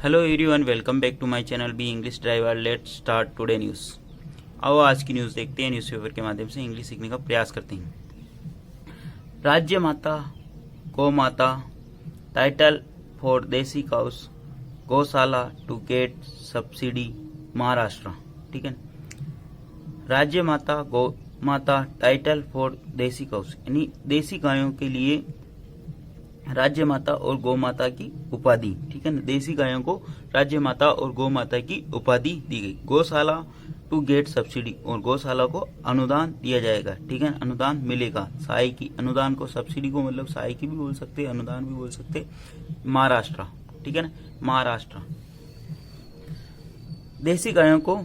Hello everyone, welcome back to my channel B English driver. Let's start today news. आओ आज की news देखते हैं। न्यूज़पेपर के माध्यम से इंग्लिश सीखने का प्रयास करते हैं। राज्य माता गौ माता टाइटल फॉर देसी काउस गौशाला टू गेट सब्सिडी महाराष्ट्र। ठीक है, राज्य माता गौ माता टाइटल फॉर देसी काउस यानी देसी गायों के लिए राज्य माता और गौ माता की उपाधि। ठीक है ना, देसी गायों को राज्य माता और गौ माता की उपाधि दी गई। गौशाला टू गेट सब्सिडी और गौशाला को अनुदान दिया जाएगा। ठीक है, अनुदान मिलेगा। सहाय की अनुदान को सब्सिडी को मतलब सहाय की भी बोल सकते, अनुदान भी बोल सकते। महाराष्ट्र, ठीक है ना, महाराष्ट्र। देसी गायों को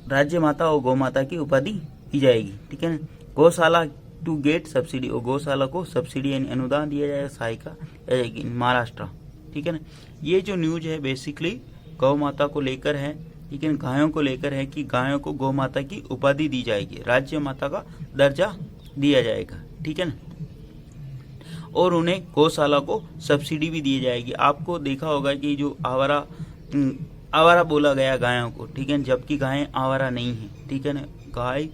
राज्य माता और गौ माता की उपाधि दी जाएगी। ठीक है ना, गौशाला टू गेट सब्सिडी और गौशाला को सब्सिडी यानी अनुदान दिया जाएगा, सहायता जाएगी। महाराष्ट्र, ठीक है ना। ये जो न्यूज है बेसिकली गौ माता को लेकर है, ठीक है, गायों को लेकर है कि गायों को गौ माता की उपाधि दी जाएगी, राज्य माता का दर्जा दिया जाएगा। ठीक है ना, और उन्हें गौशाला को सब्सिडी भी दी जाएगी। आपको देखा होगा कि जो आवारा बोला गया गायों को, ठीक है, जबकि गायें आवारा नहीं है। ठीक है ना, गाय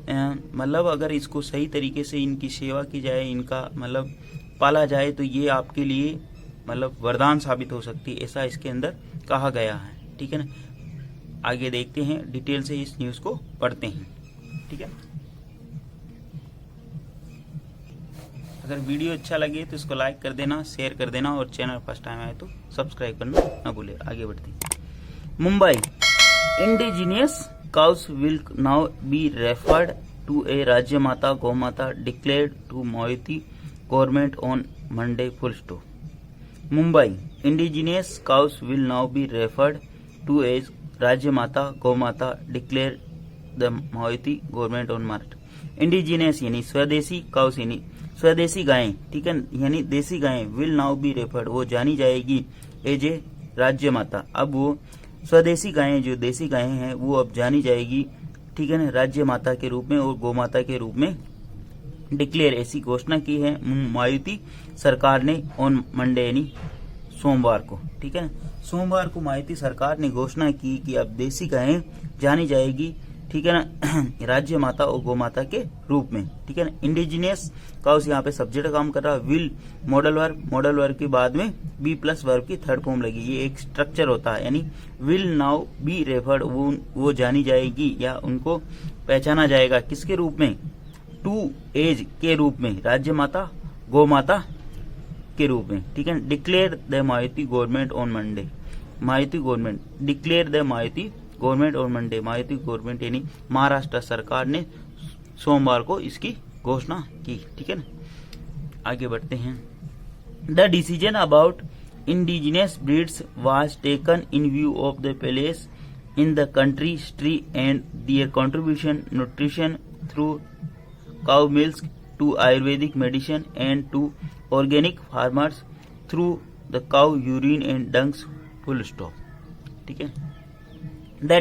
मतलब अगर इसको सही तरीके से इनकी सेवा की जाए, इनका मतलब पाला जाए तो ये आपके लिए मतलब वरदान साबित हो सकती है, ऐसा इसके अंदर कहा गया है। ठीक है ना, आगे देखते हैं, डिटेल से इस न्यूज को पढ़ते हैं। ठीक है, अगर वीडियो अच्छा लगे तो इसको लाइक कर देना, शेयर कर देना और चैनल फर्स्ट टाइम आए तो सब्सक्राइब करना ना भूले। आगे बढ़ते हैं। Mumbai indigenous cows will now be referred to a Rajya Mata Gomata declared to Moiti government on Monday. Full stop. Mumbai indigenous cows will now be referred to as Rajya Mata Gomata declared the Moiti government on Monday. Indigenous यानी स्वदेशी cows यानी स्वदेशी गायें, ठीक है, यानी देसी गायें will now be referred वो जानी जाएगी एज ए राज्य माता। अब वो स्वदेशी गायें जो देसी गायें हैं वो अब जानी जाएगी, ठीक है ना, राज्य माता के रूप में और गौ माता के रूप में डिक्लेयर ऐसी घोषणा की है मायावती सरकार ने ऑन मंडे यानी सोमवार को। ठीक है ना, सोमवार को मायावती सरकार ने घोषणा की कि अब देसी गायें जानी जाएगी, ठीक है ना, राज्य माता और गौ माता के रूप में। ठीक है ना, इंडिजिनियस काउस यहाँ पे सब्जेक्ट काम कर रहा है। विल मॉडल वर्ब के बाद में बी प्लस वर्ब की थर्ड फॉर्म लगी, ये एक स्ट्रक्चर होता है। यानी विल नाउ बी रेफर्ड वो जानी जाएगी या उनको पहचाना जाएगा किसके रूप में, टू एज के रूप में, राज्य माता गौ माता के रूप में। ठीक है, declare the Mayawati government on Monday. Mayawati government declare the Mayawati government और मंडे, मायावती गवर्नमेंट यानी महाराष्ट्र सरकार ने सोमवार को इसकी घोषणा की। ठीक है ना, आगे बढ़ते हैं। The decision about indigenous breeds was taken in view of the place in the country history and their contribution nutrition through cow milk to ayurvedic medicine and to organic farmers through the cow urine and dungs. Full stop. ठीक है, the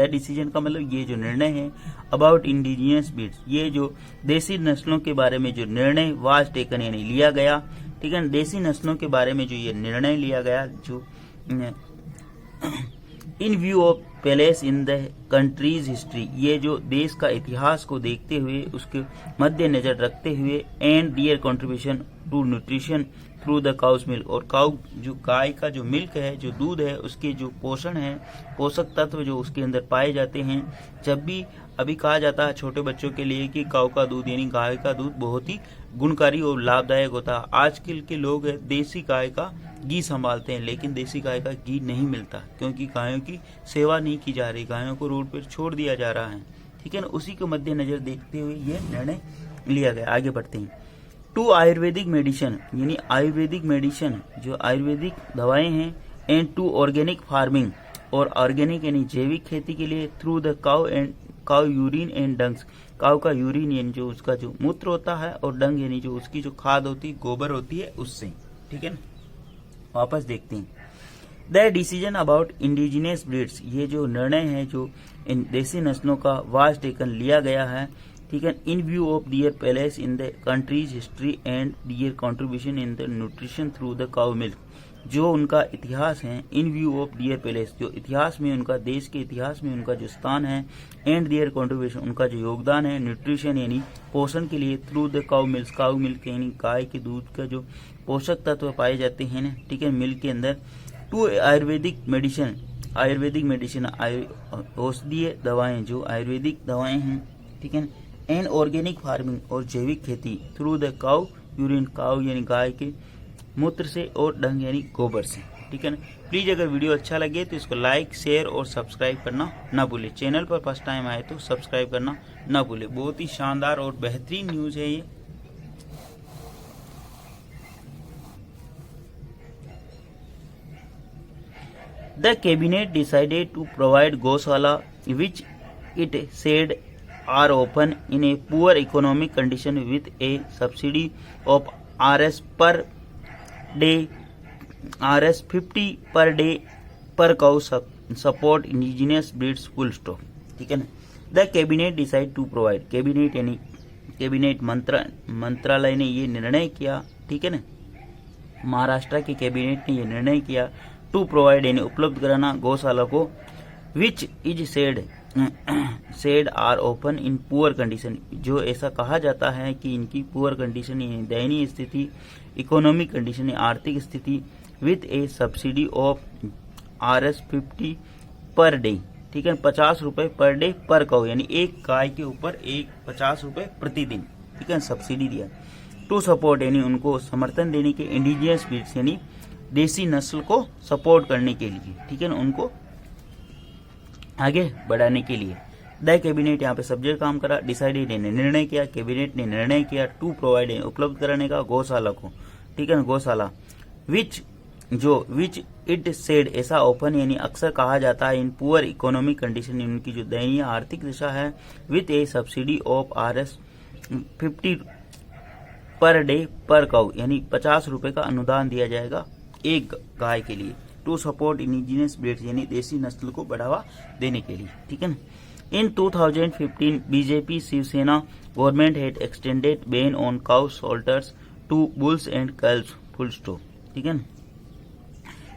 decision का मतलब ये जो निर्णय है about indigenous breeds, ये जो देसी नस्लों के बारे में जो निर्णय वाज टेकन यानी लिया गया, ठीक है, देसी नस्लों के बारे में जो ये निर्णय लिया गया, जो इन view of place in the countries history, ये जो देश का इतिहास को देखते हुए उसके मद्देनजर रखते हुए, and their contribution to nutrition through the cows milk, और काउ जो गाय का जो मिल्क है, जो दूध है, उसके जो पोषण है, पोषक तत्व जो उसके अंदर पाए जाते हैं। जब भी अभी कहा जाता है छोटे बच्चों के लिए कि काउ का दूध यानी गाय का दूध बहुत ही गुणकारी और लाभदायक होता है। आजकल के लोग देसी गाय का घी संभालते हैं, लेकिन देसी गाय का घी नहीं मिलता क्योंकि गायों की सेवा नहीं की जा रही, गायों को रोड पर छोड़ दिया जा रहा है। ठीक है ना, उसी के मद्देनजर देखते हुए ये निर्णय लिया गया। आगे बढ़ते हैं। टू आयुर्वेदिक मेडिसिन यानी आयुर्वेदिक मेडिसिन जो आयुर्वेदिक दवाएं हैं, एंड टू ऑर्गेनिक फार्मिंग और ऑर्गेनिक यानी जैविक खेती के लिए, through the cow urine and dungs, cow का यूरिन यानी जो उसका जो मूत्र होता है, और डंग यानी जो उसकी जो खाद होती है, गोबर होती है, उससे। ठीक है ना, वापस देखते हैं। The decision about indigenous breeds, ये जो निर्णय है जो इन देसी नस्लों का वाज टेकन लिया गया है, ठीक है, in view of their place in the countries history and their contribution in the nutrition through the cow milk, जो उनका इतिहास है, in view of dear palace, जो इतिहास में उनका, देश के इतिहास में उनका जो स्थान है, एंड देयर कॉन्ट्रीब्यूशन, उनका जो योगदान है, न्यूट्रिशन यानी पोषण के लिए, थ्रू द काउ मिल्क यानी गाय के दूध का जो पोषक तत्व पाए जाते हैं ना, ठीक है, मिल्क के अंदर, टू आयुर्वेदिक मेडिसिन औषधीय दवाएं, जो आयुर्वेदिक दवाएं हैं, ठीक है, एंड ऑर्गेनिक फार्मिंग और जैविक खेती, through the cow urine, cow यानी गाय के मूत्र से, और डंग यानी गोबर से, ठीक है ना। प्लीज अगर वीडियो अच्छा लगे तो इसको लाइक, शेयर और सब्सक्राइब करना ना भूले। चैनल पर फर्स्ट टाइम आए तो सब्सक्राइब करना ना भूले। बहुत ही शानदार और बेहतरीन न्यूज है ये। The cabinet decided to provide Gosala, which it said are often in a poor economic condition, with a subsidy of Rs 50 per day per cow, support indigenous breeds, full stop, ठीक है ना। The cabinet decide to provide, cabinet यानी cabinet मंत्रालय ने ये निर्णय किया, ठीक है ना, महाराष्ट्र के कैबिनेट ने ये निर्णय किया, टू प्रोवाइड यानी उपलब्ध कराना, गौशाला को, which is said are open in poor condition, जो ऐसा कहा जाता है कि इनकी पुअर कंडीशन यानी दयनीय स्थिति, इकोनॉमिक कंडीशन आर्थिक स्थिति, with A subsidy of Rs 50 per day, ठीक है, 50 रुपए पर डे पर काउ, यानी एक गाय के ऊपर 50 रुपए प्रतिदिन, ठीक है, सब्सिडी दिया। टू सपोर्ट यानी उनको समर्थन देने के, इंडिजिनियस ब्रीड्स यानी देसी नस्ल को सपोर्ट करने के लिए, ठीक है ना, उनको आगे बढ़ाने के लिए। द कैबिनेट यहाँ पे सब्जेक्ट काम करा, डिसाइडेड ने निर्णय किया, कैबिनेट ने निर्णय किया, टू प्रोवाइड उपलब्ध कराने का, गौशाला को, ठीक है ना, गौशाला, विच इट सेड ऐसा ओपन यानी अक्सर कहा जाता है, इन पुअर इकोनॉमिक कंडीशन, उनकी जो दयनीय आर्थिक दशा है, with A subsidy of Rs 50 per day पर काउ, यानी 50 रुपए का अनुदान दिया जाएगा एक गाय के लिए, टू सपोर्ट इंडिजिनियस ब्रीड्स यानी देसी नस्ल को बढ़ावा देने के लिए, ठीक है ना। In 2015 BJP Shiv Sena government had extended ban on cow slaughters to bulls and calves, full stop, ठीक है ना।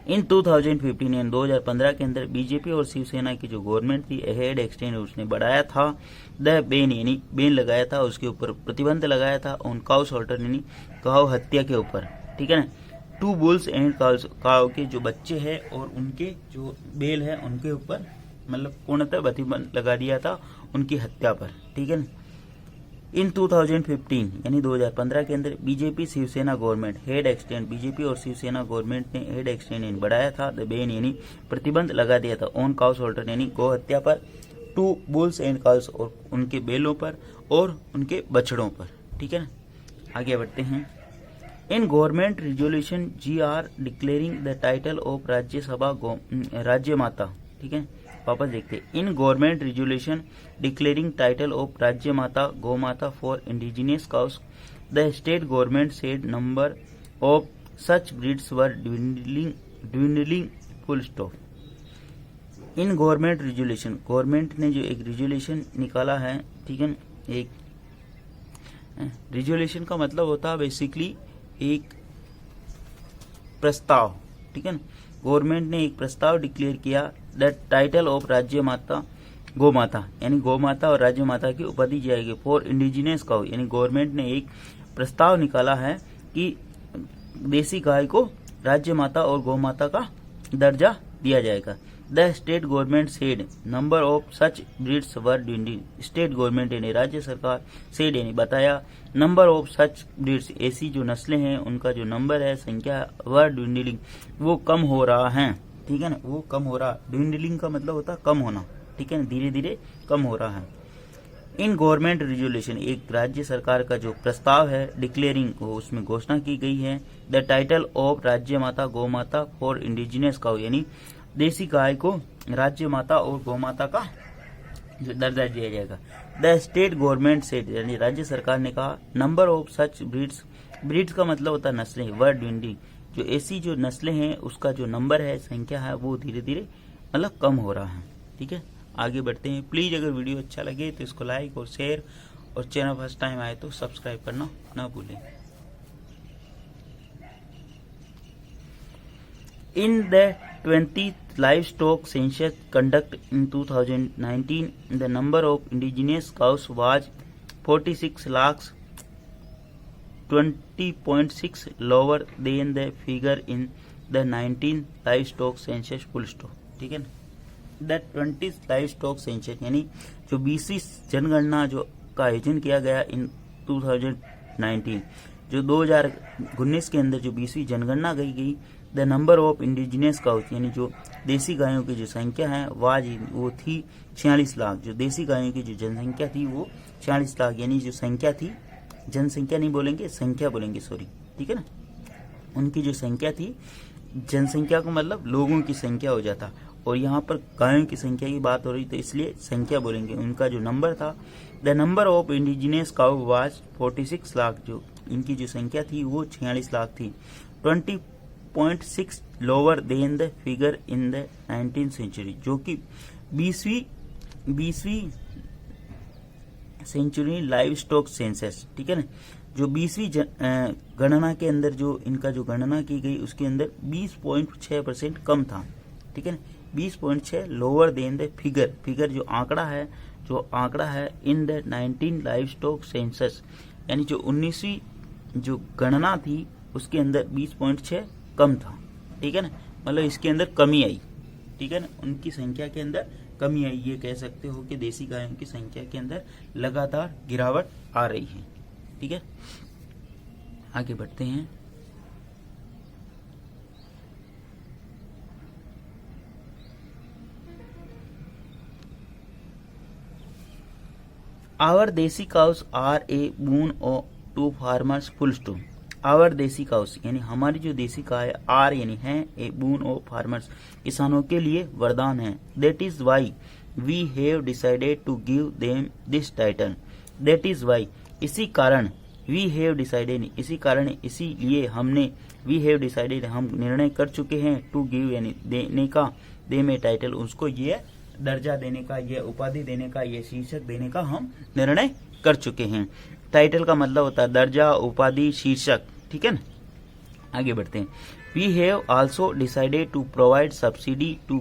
इन 2015 यानी 2015 के अंदर बीजेपी और शिवसेना की जो गवर्नमेंट थी, हैड एक्सटेंड उसने बढ़ाया था, द बैन यानी बैन लगाया था, उसके ऊपर प्रतिबंध लगाया था, ऑन काउ स्लॉटर यानी काउ हत्या के ऊपर, ठीक है ना, टू बुल्स एंड काउ के जो बच्चे हैं और उनके जो बेल है उनके ऊपर, मतलब पूर्णतः प्रतिबंध लगा दिया था उनकी हत्या पर, ठीक है ना। इन 2015 यानी 2015 के अंदर BJP Shiv Sena government had extend, BJP और शिवसेना गवर्नमेंट ने हेड एक्सटेंड यानी बढ़ाया था, द बैन यानी प्रतिबंध लगा दिया था, ऑन काउ स्लॉटर यानी गौ हत्या पर, टू बुल्स एंड काउस और उनके बेलों पर और उनके बछड़ों पर, ठीक है ना। आगे बढ़ते हैं। In government resolution GR declaring the title of Rajya Sabha राज्य माता, ठीक है, वापस देखते हैं। In government resolution declaring title of राज्य माता गौ माता for indigenous cows, the state government said number of such breeds were dwindling, full stop. In government resolution, government ने जो एक रिजोल्यूशन निकाला है, ठीक है, एक रिजोल्यूशन का मतलब होता है बेसिकली एक प्रस्ताव, ठीक है ना। गवर्नमेंट ने एक प्रस्ताव डिक्लेयर किया, द टाइटल ऑफ राज्य माता गौ माता यानी गौ माता और राज्य माता की उपाधि जाएगी फॉर इंडिजिनियस काउ, यानी गवर्नमेंट ने एक प्रस्ताव निकाला है कि देसी गाय को राज्य माता और गौ माता का दर्जा दिया जाएगा। The state government said number of such breeds were dwindling, state government यानी राज्य सरकार सेड यानी बताया, नंबर ऑफ सच ब्रीड्स ऐसी जो नस्लें हैं उनका जो नंबर है, संख्या, वर ड्विंडलिंग वो कम हो रहा है, ठीक है ना, वो कम हो रहा। ड्विंडलिंग का मतलब होता है कम होना, ठीक है ना, धीरे धीरे कम हो रहा है। इन गवर्नमेंट रिजोल्यूशन एक राज्य सरकार का जो प्रस्ताव है डिक्लेयरिंग वो उसमें घोषणा की गई है, द टाइटल ऑफ राज्य माता गौ माता फॉर इंडिजिनियस काउ यानी देसी गाय को राज्य माता और गौ माता का जो दर्जा दिया जाएगा। द स्टेट गवर्नमेंट सेड यानी राज्य सरकार ने कहा, number of such breeds, breeds का मतलब होता है नस्लें, वर्ड ड्विंडलिंग जो ऐसी जो नस्लें हैं उसका जो नंबर है, संख्या है, वो धीरे धीरे मतलब कम हो रहा है, ठीक है। आगे बढ़ते हैं। प्लीज अगर वीडियो अच्छा लगे तो इसको लाइक और शेयर और चैनल फर्स्ट टाइम आए तो सब्सक्राइब करना ना भूलें। In the 20th livestock census conducted in 2019, the number of indigenous cows was 46 lakhs 20.6 lower than the figure in the 19th livestock census full stop. ठीक है ना. द 20th लाइवस्टॉक सेंसस यानी जो 20वीं जनगणना जो का आयोजन किया गया इन 2019, जो 2019 के अंदर जो 20वीं जनगणना गई, the number of indigenous cows यानी जो देसी गायों की जो संख्या है वो थी 46 लाख. जो देसी गायों की जो जनसंख्या थी वो 46 लाख यानी जो संख्या थी, जनसंख्या नहीं बोलेंगे, संख्या बोलेंगे, सॉरी. ठीक है ना. उनकी जो संख्या थी, जनसंख्या को मतलब लोगों की संख्या हो जाता, और यहाँ पर गायों की संख्या की बात हो रही तो इसलिए संख्या बोलेंगे. उनका जो नंबर था, the number of indigenous cow was 46 lakh. जो इनकी जो संख्या थी वो 46 लाख थी. 20.6 lower than the figure in the 19th century, जो कि 20वीं सेंचुरी लाइव स्टॉक सेंसस. ठीक है ना. जो 20वीं गणना के अंदर जो इनका जो गणना की गई उसके अंदर 20.6% कम था. ठीक है ना. 20.6 लोअर देन द फिगर जो आंकड़ा है in the 19 live stock census यानी जो 19वीं जो गणना थी उसके अंदर 20.6 कम था. ठीक है ना. मतलब इसके अंदर कमी आई. ठीक है ना. उनकी संख्या के अंदर कमी आई. ये कह सकते हो कि देसी गायों की संख्या के अंदर लगातार गिरावट आ रही है. ठीक है. आगे बढ़ते हैं. Our desi cows are a boon to farmers full stop. Our desi cows यानी हमारी जो देसी गाय आर यानी है ए बून ओ फार्मर्स किसानों के लिए वरदान है. That is why we have decided to give them this title. That is why इसी कारण, वी हैव डिसाइडेड इसी कारण, इसीलिए हमने, वी हैव डिसाइडेड हम निर्णय कर चुके हैं, टू गिव यानी देने का, दे में टाइटल उसको ये दर्जा देने का, ये उपाधि देने का, ये शीर्षक देने का हम निर्णय कर चुके हैं. टाइटल का मतलब होता है दर्जा, उपाधि, शीर्षक. ठीक है ना. आगे बढ़ते हैं. We have also decided to provide subsidy to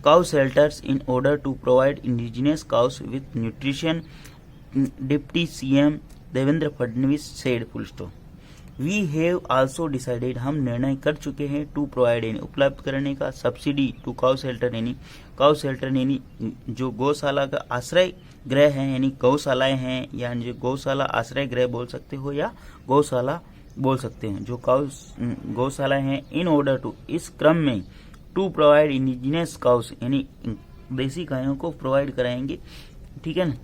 cow shelters in order to provide indigenous cows with nutrition, deputy CM Devendra Fadnavis said full stop. We have also decided हम निर्णय कर चुके हैं, टू प्रोवाइड यानी उपलब्ध करने का, सब्सिडी टू काउ शेल्टर यानी जो गौशाला का आश्रय गृह है यानी गौशालाएं हैं, या जो गौशाला आश्रय गृह बोल सकते हो या गौशाला बोल सकते हैं, जो गौशालाएं हैं. इन ऑर्डर टू इस क्रम में, टू प्रोवाइड इंडिजिनियस काउस यानी देसी गायों को प्रोवाइड कराएंगे. ठीक है ना.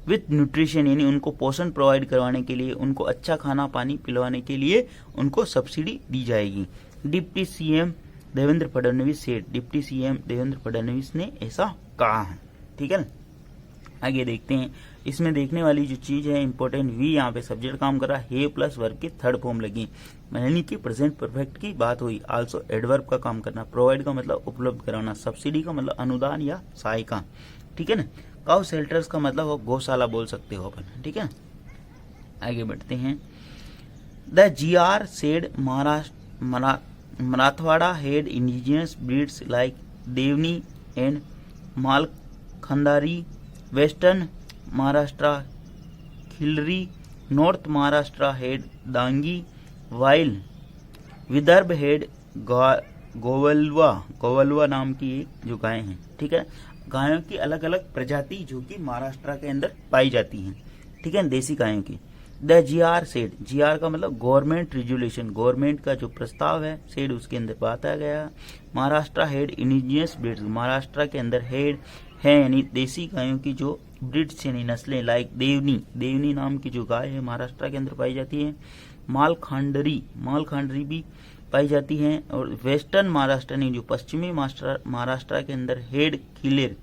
विथ न्यूट्रिशन यानी उनको पोषण प्रोवाइड करवाने के लिए, उनको अच्छा खाना पानी पिलवाने के लिए उनको सब्सिडी दी जाएगी. Deputy CM Devendra Fadnavis said. Deputy CM Devendra Fadnavis ने ऐसा कहा है. ठीक है ना. आगे देखते हैं. इसमें देखने वाली जो चीज है इंपॉर्टेंट, वी यहाँ पे सब्जेक्ट काम कर रहा है, हे प्लस वर्ब की थर्ड फॉर्म लगी यानी कि प्रेजेंट परफेक्ट की बात हुई. आल्सो एडवर्ब का काम करना. प्रोवाइड का मतलब उपलब्ध कराना. सब्सिडी का मतलब अनुदान या सहायता. ठीक है ना. काउ शेल्टर्स का मतलब गौशाला बोल सकते हो अपन. ठीक है. आगे बढ़ते हैं. The GR said Marathwada had indigenous breeds like Deoni and Malkhandari, western Maharashtra Khillari, north Maharashtra had Dangi, while Vidarbha had Gaolao नाम की एक जो गाय हैं. ठीक है. गायों की अलग अलग प्रजाति जो कि महाराष्ट्र के अंदर पाई जाती हैं. ठीक है. देसी गायों की. द GR सेड, GR का मतलब गवर्नमेंट रेजुलेशन, गवर्नमेंट का जो प्रस्ताव है, सेड उसके अंदर बताया गया. Maharashtra head indigenous breeds, Maharashtra के अंदर हेड है यानी देसी गायों की जो ब्रीड्स यानी नस्लें, लाइक देवनी नाम की जो गाय है महाराष्ट्र के अंदर पाई जाती है. मालखंडरी भी पाई जाती हैं. और वेस्टर्न महाराष्ट्र ने जो पश्चिमी महाराष्ट्र के अंदर हेड खिलेर,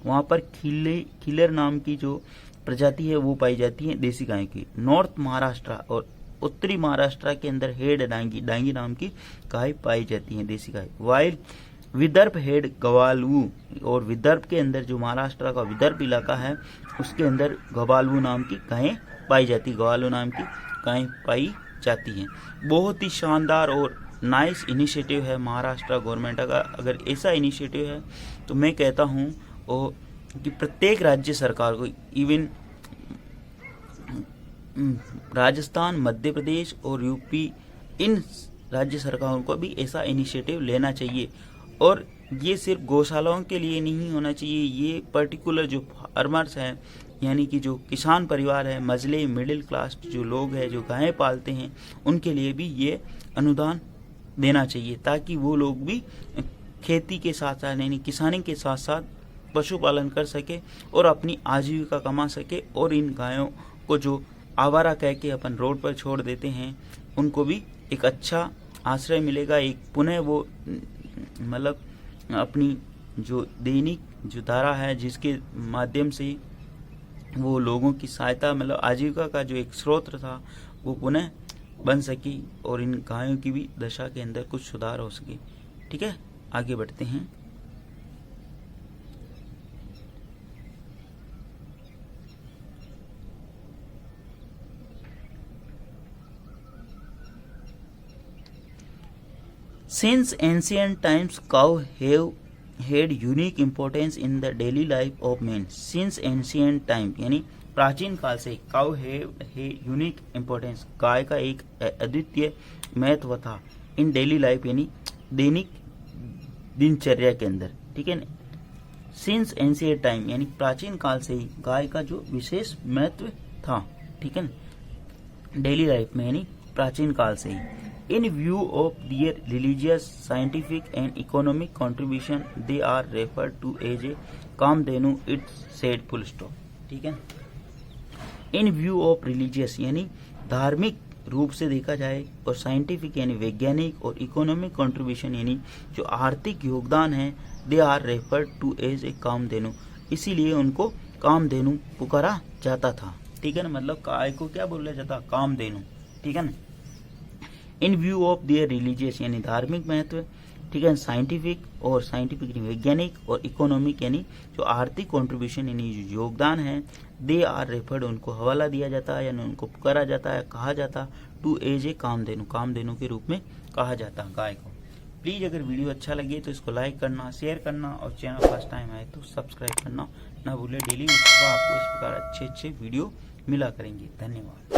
वहां पर खिलेर नाम की जो प्रजाति है वो पाई जाती है देसी गाय की. नॉर्थ महाराष्ट्र और उत्तरी महाराष्ट्र के अंदर हेड डांगी नाम की गाय पाई जाती है देसी गाय. वाइल विदर्भ हेड गवालू, और विदर्भ के अंदर जो महाराष्ट्र का विदर्भ इलाका है उसके अंदर गवालू नाम की गायें पाई जाती, गवालू नाम की गायें पाई जाती हैं. बहुत ही शानदार और नाइस इनिशिएटिव है महाराष्ट्र गवर्नमेंट का। अगर ऐसा इनिशिएटिव है तो मैं कहता हूँ कि प्रत्येक राज्य सरकार को, इवन राजस्थान, मध्य प्रदेश और यूपी, इन राज्य सरकारों को भी ऐसा इनिशिएटिव लेना चाहिए। और ये सिर्फ गौशालाओं के लिए नहीं होना चाहिए, ये पर्टिकुलर जो फार्मर्स हैं, यानी कि जो किसान परिवार है, मजले मिडिल क्लास जो लोग हैं, जो गायें पालते हैं, उनके लिए भी ये अनुदान देना चाहिए, ताकि वो लोग भी खेती के साथ साथ, यानी किसानी के साथ साथ पशुपालन कर सके और अपनी आजीविका कमा सके। और इन गायों को जो आवारा कह के अपन रोड पर छोड़ देते हैं, उनको भी एक अच्छा आश्रय मिलेगा। एक पुनः वो मतलब अपनी जो दैनिक जो धारा है, जिसके माध्यम से वो लोगों की सहायता, मतलब आजीविका का जो एक स्रोत था, वो पुनः बन सकी और इन गायों की भी दशा के अंदर कुछ सुधार हो सके। ठीक है, आगे बढ़ते हैं। Since ancient times, cow have had unique importance in the daily life of men. Since ancient time यानी प्राचीन काल से cow have unique importance, गाय का एक अद्वितीय महत्व था in daily life यानी दैनिक दिनचर्या के अंदर। ठीक है ना, since ancient time यानी प्राचीन काल से ही गाय का जो विशेष महत्व था। ठीक है ना, डेली लाइफ में यानी प्राचीन काल से ही। In view of their religious, scientific and economic contribution, they are referred to as a Kamdhenu, it's said full stop। ठीक है, in view of religious यानी धार्मिक रूप से देखा जाए, और साइंटिफिक यानी वैज्ञानिक, और इकोनॉमिक कंट्रीब्यूशन यानी जो आर्थिक योगदान है, they are referred to as a Kamdhenu, इसीलिए उनको कामधेनु पुकारा जाता था। ठीक है ना, मतलब गाय को क्या बोला जाता, कामधेनु। ठीक है ना, इन व्यू ऑफ देयर रिलीजियस यानी धार्मिक महत्व, ठीक है, साइंटिफिक और साइंटिफिक वैज्ञानिक, और इकोनॉमिक यानी जो आर्थिक कंट्रीब्यूशन यानी जो योगदान है, दे आर रेफर्ड उनको हवाला दिया जाता है, यानी उनको पुकारा जाता है, कहा जाता to as a Kamdhenu, Kamdhenu के रूप में कहा जाता गाय को। प्लीज अगर वीडियो अच्छा लगे तो इसको लाइक करना, शेयर करना, और चैनल फर्स्ट टाइम आए तो सब्सक्राइब करना ना भूले। डेली आपको इस प्रकार अच्छे अच्छे वीडियो मिला करेंगे। धन्यवाद।